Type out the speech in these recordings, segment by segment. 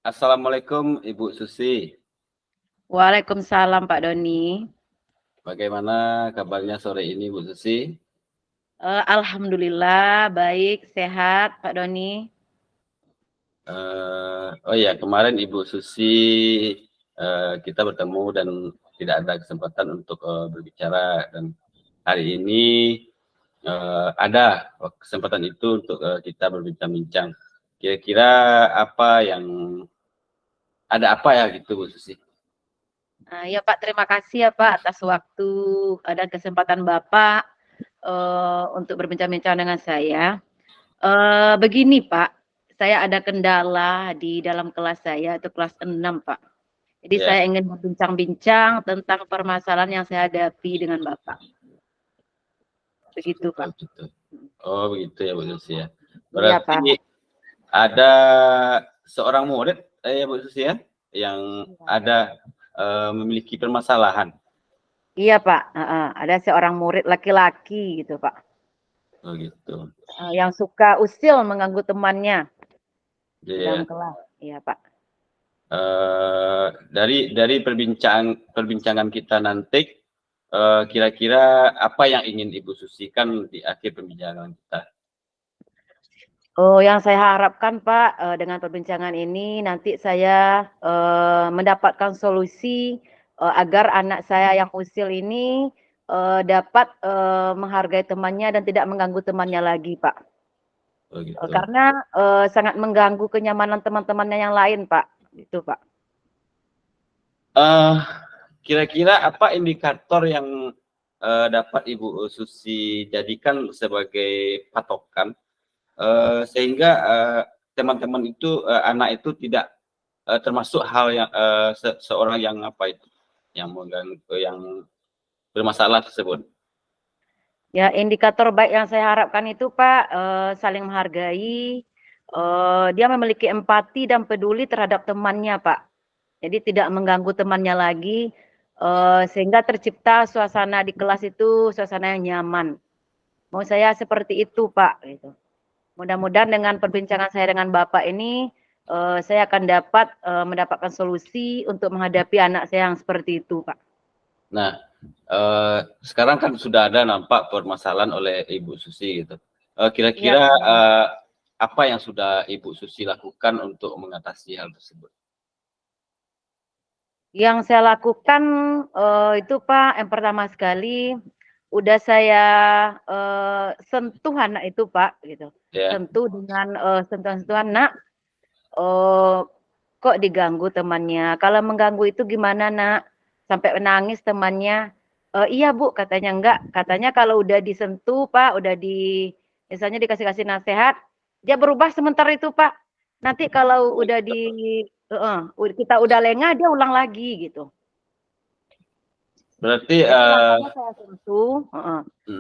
Assalamualaikum Ibu Susi. Waalaikumsalam Pak Doni. Bagaimana kabarnya sore ini Bu Susi? Alhamdulillah baik, sehat Pak Doni. Oh ya, kemarin Ibu Susi kita bertemu dan tidak ada kesempatan untuk berbicara, dan hari ini ada kesempatan itu untuk kita berbincang-bincang. Kira-kira apa ya gitu Bu Susi? Ya Pak, terima kasih ya Pak atas waktu dan kesempatan Bapak untuk berbincang-bincang dengan saya. Begini Pak, saya ada kendala di dalam kelas saya, itu kelas 6 Pak. Jadi Ya, saya ingin berbincang-bincang tentang permasalahan yang saya hadapi dengan Bapak. Begitu Pak. begitu. Oh begitu ya Bu Susi ya. Iya Pak. Berarti ada seorang murid ya Bu Susi ya, yang ada memiliki permasalahan. Iya Pak, ada seorang murid laki-laki gitu Pak. Oh gitu. Yang suka usil mengganggu temannya di dalam Jadi kelas. Iya Pak. dari perbincangan kita nanti, kira-kira apa yang ingin Ibu Susikan di akhir perbincangan kita? Oh, yang saya harapkan Pak, dengan perbincangan ini nanti saya mendapatkan solusi agar anak saya yang usil ini dapat menghargai temannya dan tidak mengganggu temannya lagi Pak. Oh gitu. Karena sangat mengganggu kenyamanan teman-temannya yang lain Pak. Itu Pak. Kira-kira apa indikator yang dapat Ibu Susi jadikan sebagai patokan sehingga teman-teman itu, anak itu tidak termasuk hal yang seorang yang yang mengganggu, yang bermasalah tersebut? Ya, indikator baik yang saya harapkan itu Pak, saling menghargai, dia memiliki empati dan peduli terhadap temannya Pak. Jadi tidak mengganggu temannya lagi, sehingga tercipta suasana di kelas itu suasana yang nyaman. Mau saya seperti itu Pak, gitu. Mudah-mudahan dengan perbincangan saya dengan Bapak ini, saya akan dapat mendapatkan solusi untuk menghadapi anak saya yang seperti itu Pak. Nah, sekarang kan sudah ada nampak permasalahan oleh Ibu Susi gitu. Iya Kira-kira Pak. apa yang sudah Ibu Susi lakukan untuk mengatasi hal tersebut? Yang saya lakukan itu Pak, yang pertama sekali udah saya sentuh anak itu Pak, gitu. Ya, Sentuh dengan sentuhan-sentuhan, "Nak, kok diganggu temannya? Kalau mengganggu itu gimana Nak?" Sampai menangis temannya. "Iya Bu," katanya, "enggak." Katanya kalau udah disentuh Pak, udah misalnya dikasih-kasih nasihat, dia berubah sementara itu Pak. Nanti kalau udah kita udah lengah, dia ulang lagi gitu. berarti Jadi makanya saya sentuh,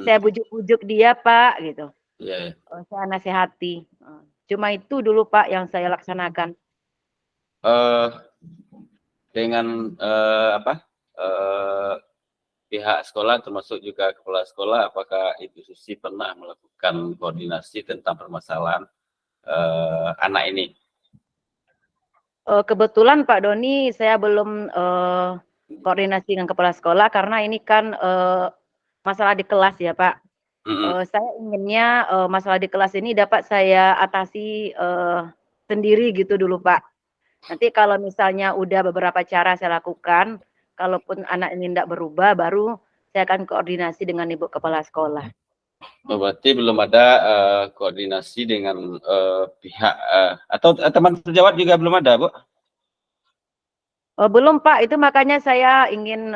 saya bujuk-bujuk dia Pak gitu. ya, Saya nasihati. Cuma itu dulu Pak yang saya laksanakan. dengan pihak sekolah termasuk juga kepala sekolah, apakah Ibu Susi pernah melakukan koordinasi tentang permasalahan anak ini? Kebetulan Pak Doni saya belum koordinasi dengan kepala sekolah karena ini kan masalah di kelas ya Pak. Saya inginnya masalah di kelas ini dapat saya atasi sendiri gitu dulu Pak. Nanti kalau misalnya udah beberapa cara saya lakukan, kalaupun anak ini tidak berubah, baru saya akan koordinasi dengan Ibu Kepala Sekolah. Berarti belum ada koordinasi dengan pihak atau teman sejawat juga belum ada, Bu? Belum Pak, itu makanya saya ingin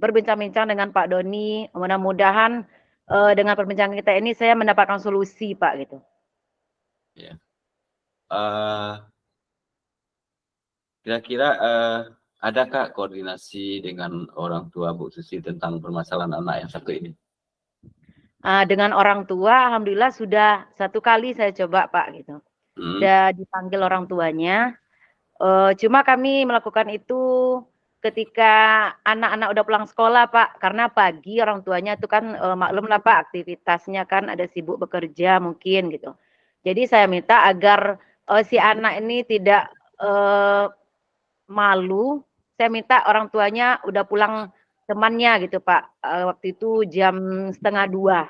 berbincang-bincang dengan Pak Doni. Mudah-mudahan dengan perbincangan kita ini saya mendapatkan solusi Pak gitu. Ya. Kira-kira adakah koordinasi dengan orang tua Bu Susi tentang permasalahan anak yang satu ini? Dengan orang tua, alhamdulillah sudah 1 kali saya coba Pak gitu. Sudah dipanggil orang tuanya. Cuma kami melakukan itu ketika anak-anak udah pulang sekolah Pak, karena pagi orang tuanya itu kan maklum lah Pak aktivitasnya kan ada sibuk bekerja mungkin gitu. Jadi saya minta agar si anak ini tidak eh, malu, saya minta orang tuanya udah pulang temannya gitu Pak. Waktu itu jam setengah 2.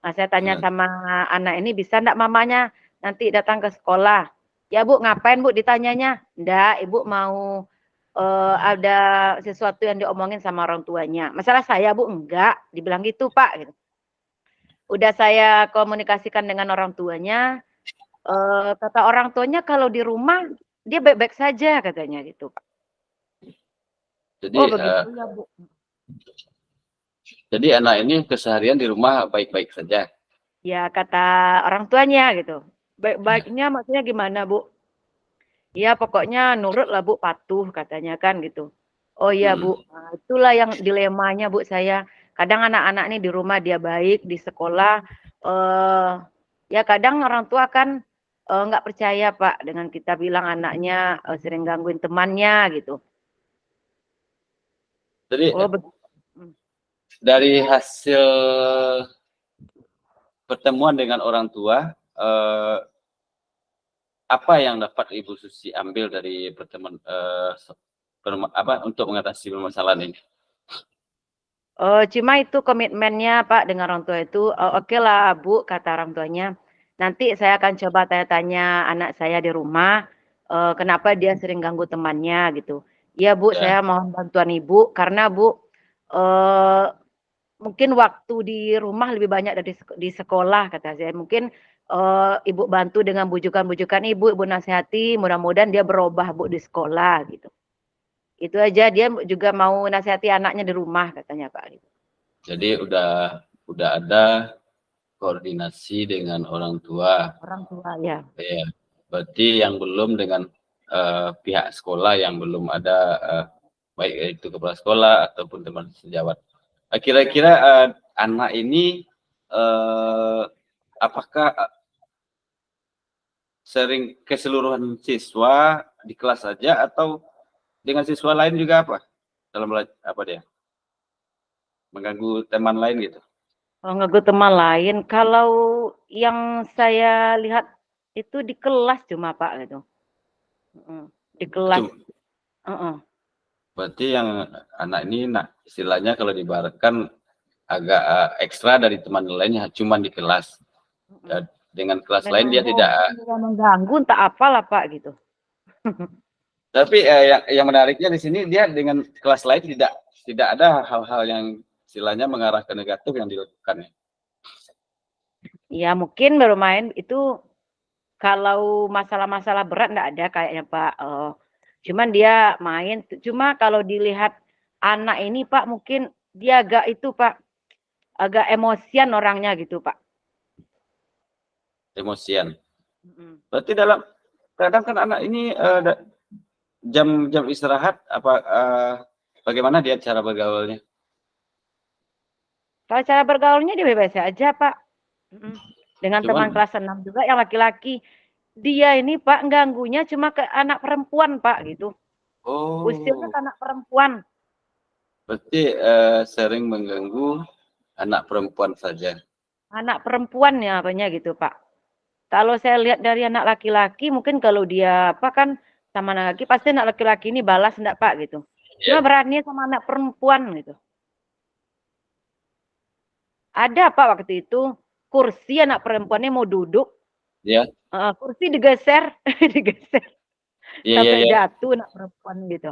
Nah, saya tanya Ya. sama anak ini, bisa enggak mamanya nanti datang ke sekolah? Ya Bu, ngapain Bu ditanyanya? Enggak, Ibu mau ada sesuatu yang diomongin sama orang tuanya. Masalah saya Bu, enggak. Dibilang gitu Pak. Gitu. Udah saya komunikasikan dengan orang tuanya, kata orang tuanya kalau di rumah dia baik-baik saja katanya gitu Pak. Jadi Oh begitu ya Bu. jadi anak ini keseharian di rumah baik-baik saja. Ya kata orang tuanya gitu. Baik-baiknya maksudnya gimana Bu? Ya pokoknya nurut lah Bu, patuh katanya kan gitu. Oh iya Hmm. Bu, nah, itulah yang dilemanya Bu saya. Kadang anak-anak nih di rumah dia baik, di sekolah ya kadang orang tua kan nggak percaya Pak dengan kita bilang anaknya sering gangguin temannya gitu. Jadi Oh begitu. dari hasil pertemuan dengan orang tua, apa yang dapat Ibu Susi ambil dari pertemuan untuk mengatasi permasalahan ini? Cuma itu komitmennya Pak dengan orang tua itu, oke lah Bu kata orang tuanya, nanti saya akan coba tanya-tanya anak saya di rumah, kenapa dia sering ganggu temannya gitu. Iya Bu, Ya. saya mohon bantuan Ibu karena Bu, eee, mungkin waktu di rumah lebih banyak dari di sekolah kata saya. Mungkin, Ibu bantu dengan bujukan-bujukan Ibu, Ibu nasihati mudah-mudahan dia berubah Bu di sekolah gitu. Itu aja, dia juga mau nasihati anaknya di rumah katanya Pak, gitu. Jadi udah ada koordinasi dengan orang tua. Orang tua ya. Ya. Berarti yang belum dengan pihak sekolah yang belum ada baik itu kepala sekolah ataupun teman sejawat. Kira-kira anak ini apakah sering keseluruhan siswa di kelas saja atau dengan siswa lain juga apa? Dalam apa dia? Mengganggu teman lain gitu. Oh, ngeganggu teman lain, kalau yang saya lihat itu di kelas cuma Pak gitu. Di kelas, Cuma, heeh. berarti yang anak ini istilahnya kalau diibaratkan agak ekstra dari teman lainnya cuma di kelas. Dengan kelas lain dia tidak. Mengganggu entah apalah Pak gitu. Tapi yang menariknya di sini dia dengan kelas lain tidak ada hal-hal yang istilahnya mengarah ke negatif yang dilakukannya. Ya mungkin bermain itu kalau masalah-masalah berat enggak ada kayaknya Pak, cuman dia main, cuma kalau dilihat anak ini Pak mungkin dia agak itu Pak, agak emosian orangnya gitu Pak. Emosian. Mhm. Berarti kadang kan anak ini jam istirahat bagaimana dia cara bergaulnya? Kalau cara bergaulnya dia bebas aja Pak, dengan teman Cuman kelas 6 juga yang laki-laki. Dia ini Pak ganggunya cuma ke anak perempuan Pak gitu, usilnya oh ke anak perempuan. berarti sering mengganggu anak perempuan saja. Anak perempuan ya apanya gitu Pak. Kalau saya lihat dari anak laki-laki mungkin kalau dia apa kan sama anak laki pasti anak laki-laki ini balas enggak Pak gitu. Cuma Ya, berani sama anak perempuan gitu. Ada Pak waktu itu kursi anak perempuannya mau duduk, ya, kursi digeser, digeser ya, ya, sampai ya. jatuh anak perempuan gitu.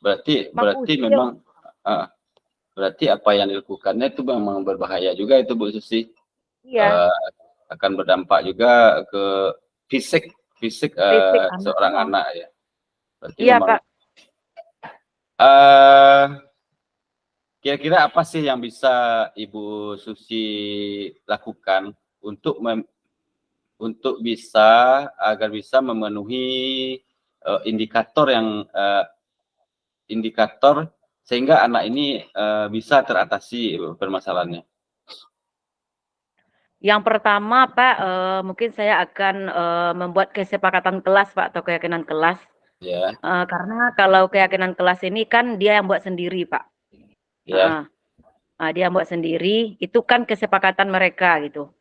Berarti Mak berarti usil. memang uh, berarti apa yang dilakukannya itu memang berbahaya juga itu Bu Susi. Iya, Akan berdampak juga ke fisik fisik fisik seorang anaknya. anak ya. Berarti Iya memang Pak. uh, kira-kira apa sih yang bisa Ibu Susi lakukan untuk agar bisa memenuhi indikator sehingga anak ini bisa teratasi permasalahannya. Yang pertama Pak, mungkin saya akan, membuat kesepakatan kelas Pak atau keyakinan kelas, Ya, karena kalau keyakinan kelas ini kan dia yang buat sendiri Pak, ya, heeh, dia buat sendiri, itu kan kesepakatan mereka gitu.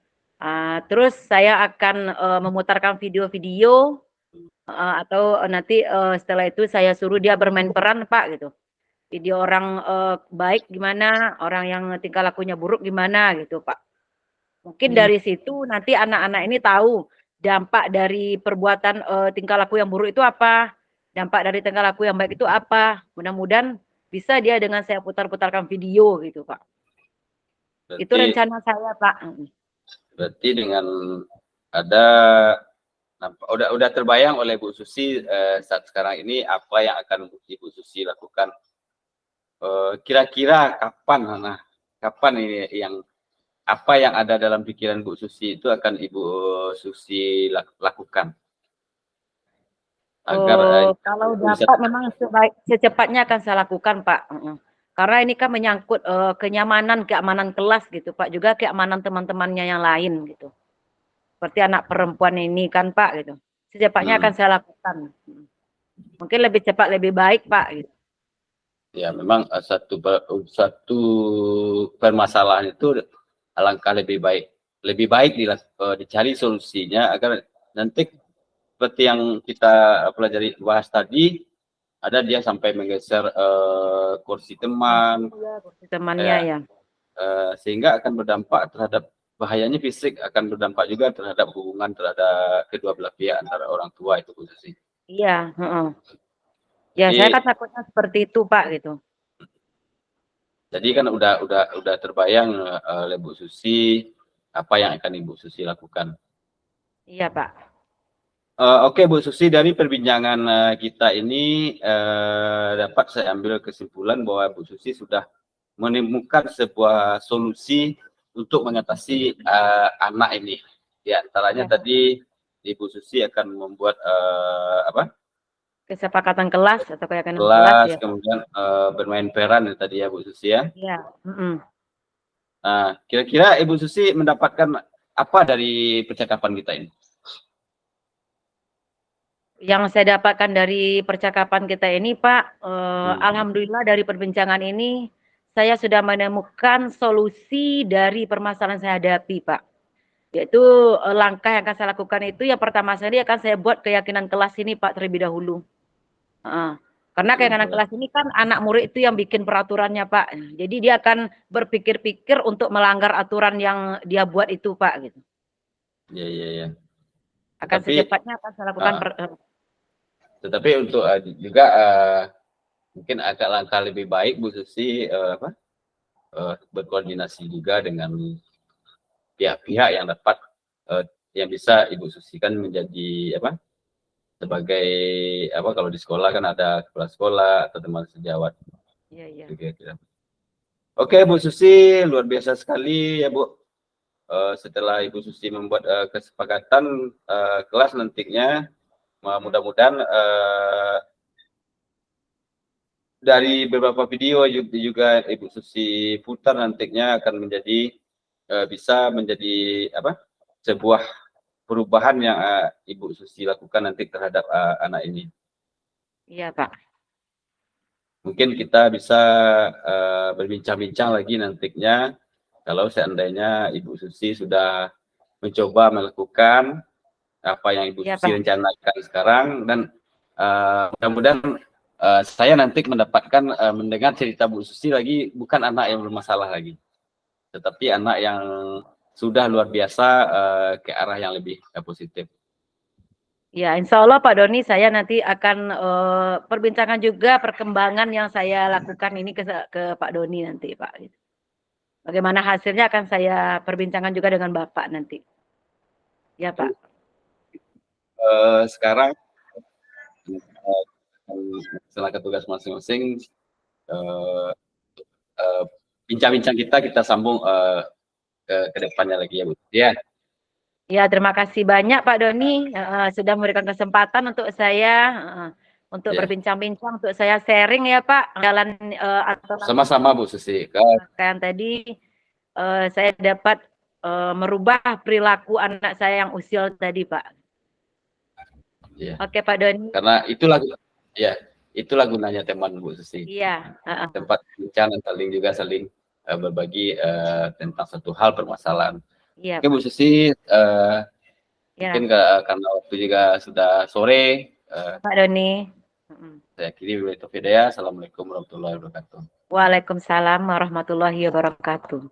Terus saya akan, memutarkan video-video Atau nanti setelah itu saya suruh dia bermain peran Pak gitu. Video orang baik gimana, orang yang tingkah lakunya buruk gimana gitu Pak. Mungkin dari situ nanti anak-anak ini tahu dampak dari perbuatan tingkah laku yang buruk itu apa, dampak dari tingkah laku yang baik itu apa. Mudah-mudahan bisa dia dengan saya putar-putarkan video gitu Pak. Itu Berarti, rencana saya Pak. berarti dengan ada udah terbayang oleh Bu Susi saat sekarang ini apa yang akan Ibu Susi lakukan. Kira-kira kapan ini yang apa yang ada dalam pikiran Bu Susi itu akan Ibu Susi lakukan agar kalau bisa. dapat memang secepatnya akan saya lakukan Pak. Karena ini kan menyangkut keamanan kelas gitu Pak, juga keamanan teman-temannya yang lain gitu. Seperti anak perempuan ini kan Pak gitu. Secepatnya akan saya lakukan. Mungkin lebih cepat lebih baik Pak gitu. Ya memang satu permasalahan itu alangkah lebih baik dicari solusinya agar nanti seperti yang kita pelajari bahas tadi, ada dia sampai menggeser kursi teman, kursi temannya ya. Sehingga akan berdampak terhadap bahayanya fisik, akan berdampak juga terhadap hubungan terhadap kedua belah pihak antara orang tua itu khususnya. Iya, ya saya kan takutnya seperti itu Pak gitu. Jadi kan udah terbayang oleh Bu Susi apa yang akan Ibu Susi lakukan. Iya Pak. Oke Bu Susi, dari perbincangan kita ini dapat saya ambil kesimpulan bahwa Bu Susi sudah menemukan sebuah solusi untuk mengatasi anak ini. Di antaranya tadi Ibu Susi akan membuat kesepakatan kelas atau keyakinan kelas ya. Kemudian bermain peran tadi ya Bu Susi ya. Iya. Nah, kira-kira Ibu Susi mendapatkan apa dari percakapan kita ini? Yang saya dapatkan dari percakapan kita ini Pak, alhamdulillah dari perbincangan ini saya sudah menemukan solusi dari permasalahan saya hadapi Pak. Yaitu langkah yang akan saya lakukan itu yang pertama sekali akan saya buat keyakinan kelas ini Pak terlebih dahulu. Karena keyakinan kelas ini kan anak murid itu yang bikin peraturannya Pak. Jadi dia akan berpikir-pikir untuk melanggar aturan yang dia buat itu Pak gitu. Iya. Akan secepatnya akan saya lakukan. Tetapi untuk juga mungkin agak langkah lebih baik Bu Susi berkoordinasi juga dengan pihak-pihak yang dapat yang bisa Ibu Susi kan menjadi sebagai kalau di sekolah kan ada kepala sekolah atau teman sejawat. Iya. Oke Bu Susi, luar biasa sekali ya Bu. Setelah Ibu Susi membuat kesepakatan kelas nantinya, mudah-mudahan dari beberapa video juga Ibu Susi putar nantinya akan menjadi bisa menjadi sebuah perubahan yang Ibu Susi lakukan nanti terhadap anak ini. Iya Pak. Mungkin kita bisa berbincang-bincang lagi nantinya kalau seandainya Ibu Susi sudah mencoba melakukan apa yang Ibu Susi rencanakan sekarang, dan mudah-mudahan saya nanti mendapatkan mendengar cerita Bu Susi lagi, bukan anak yang bermasalah lagi, tetapi anak yang sudah luar biasa ke arah yang lebih positif. Ya, insya Allah Pak Doni, saya nanti akan perbincangan juga perkembangan yang saya lakukan ini ke Pak Doni nanti Pak. Bagaimana hasilnya akan saya perbincangkan juga dengan Bapak nanti. Ya Pak. Sekarang melaksanakan tugas masing-masing, bincang-bincang kita sambung ke depannya lagi ya Bu. Ya, terima kasih banyak Pak Doni sudah memberikan kesempatan untuk saya untuk berbincang-bincang, untuk saya sharing ya Pak jalan atau sama-sama Bu Susi. Kan tadi saya dapat merubah perilaku anak saya yang usil tadi Pak. Ya. Oke Pak Doni. Karena itulah gunanya teman Bu Susi. Iya. Tempat bincang dan saling berbagi tentang satu hal permasalahan. Iya. Oke Bu Susi, mungkin karena waktu juga sudah sore, Pak Doni. Saya akhiri wabillahi taufiq hidayah. Assalamualaikum warahmatullahi wabarakatuh. Waalaikumsalam warahmatullahi wabarakatuh.